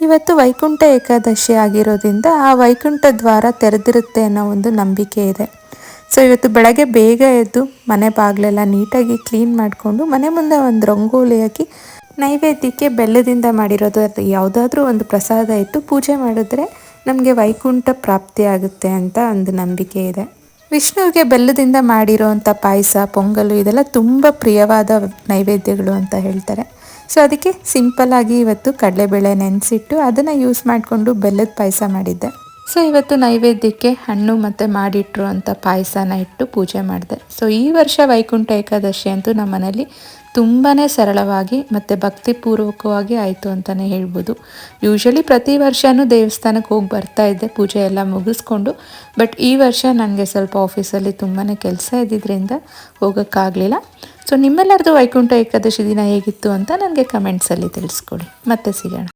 ಇವತ್ತು ವೈಕುಂಠ ಏಕಾದಶಿ ಆಗಿರೋದ್ರಿಂದ ಆ ವೈಕುಂಠ ದ್ವಾರ ತೆರೆದಿರುತ್ತೆ ಅನ್ನೋ ಒಂದು ನಂಬಿಕೆ ಇದೆ. ಸೊ ಇವತ್ತು ಬೆಳಗ್ಗೆ ಬೇಗ ಎದ್ದು ಮನೆ ಬಾಗಿಲೆಲ್ಲ ನೀಟಾಗಿ ಕ್ಲೀನ್ ಮಾಡಿಕೊಂಡು ಮನೆ ಮುಂದೆ ಒಂದು ರಂಗೋಲಿ ಹಾಕಿ ನೈವೇದ್ಯಕ್ಕೆ ಬೆಲ್ಲದಿಂದ ಮಾಡಿರೋದು ಅದು ಯಾವುದಾದ್ರೂ ಒಂದು ಪ್ರಸಾದ ಇಟ್ಟು ಪೂಜೆ ಮಾಡಿದ್ರೆ ನಮಗೆ ವೈಕುಂಠ ಪ್ರಾಪ್ತಿ ಆಗುತ್ತೆ ಅಂತ ಒಂದು ನಂಬಿಕೆ ಇದೆ. ವಿಷ್ಣುವಿಗೆ ಬೆಲ್ಲದಿಂದ ಮಾಡಿರೋವಂಥ ಪಾಯಸ, ಪೊಂಗಲು ಇದೆಲ್ಲ ತುಂಬ ಪ್ರಿಯವಾದ ನೈವೇದ್ಯಗಳು ಅಂತ ಹೇಳ್ತಾರೆ. ಸೊ ಅದಕ್ಕೆ ಸಿಂಪಲ್ಲಾಗಿ ಇವತ್ತು ಕಡಲೆಬೇಳೆ ನೆನೆಸಿಟ್ಟು ಅದನ್ನು ಯೂಸ್ ಮಾಡಿಕೊಂಡು ಬೆಲ್ಲದ ಪಾಯಸ ಮಾಡಿದ್ದೆ. ಸೊ ಇವತ್ತು ನೈವೇದ್ಯಕ್ಕೆ ಹಣ್ಣು ಮತ್ತು ಮಾಡಿಟ್ಟರು ಅಂತ ಪಾಯಸನ ಇಟ್ಟು ಪೂಜೆ ಮಾಡಿದೆ. ಸೊ ಈ ವರ್ಷ ವೈಕುಂಠ ಏಕಾದಶಿ ಅಂತೂ ನಮ್ಮ ಮನೇಲಿ ತುಂಬಾ ಸರಳವಾಗಿ ಮತ್ತು ಭಕ್ತಿಪೂರ್ವಕವಾಗಿ ಆಯಿತು ಅಂತಲೇ ಹೇಳ್ಬೋದು. ಯೂಶ್ವಲಿ ಪ್ರತಿ ವರ್ಷವೂ ದೇವಸ್ಥಾನಕ್ಕೆ ಹೋಗಿ ಬರ್ತಾಯಿದ್ದೆ ಪೂಜೆ ಎಲ್ಲ ಮುಗಿಸ್ಕೊಂಡು. ಬಟ್ ಈ ವರ್ಷ ನನಗೆ ಸ್ವಲ್ಪ ಆಫೀಸಲ್ಲಿ ತುಂಬಾ ಕೆಲಸ ಇದ್ದಿದ್ದರಿಂದ ಹೋಗೋಕ್ಕಾಗಲಿಲ್ಲ. ಸೊ ನಿಮ್ಮೆಲ್ಲರದು ವೈಕುಂಠ ಏಕಾದಶಿ ದಿನ ಹೇಗಿತ್ತು ಅಂತ ನನಗೆ ಕಮೆಂಟ್ಸಲ್ಲಿ ತಿಳಿಸ್ಕೊಡಿ. ಮತ್ತೆ ಸಿಗೋಣ.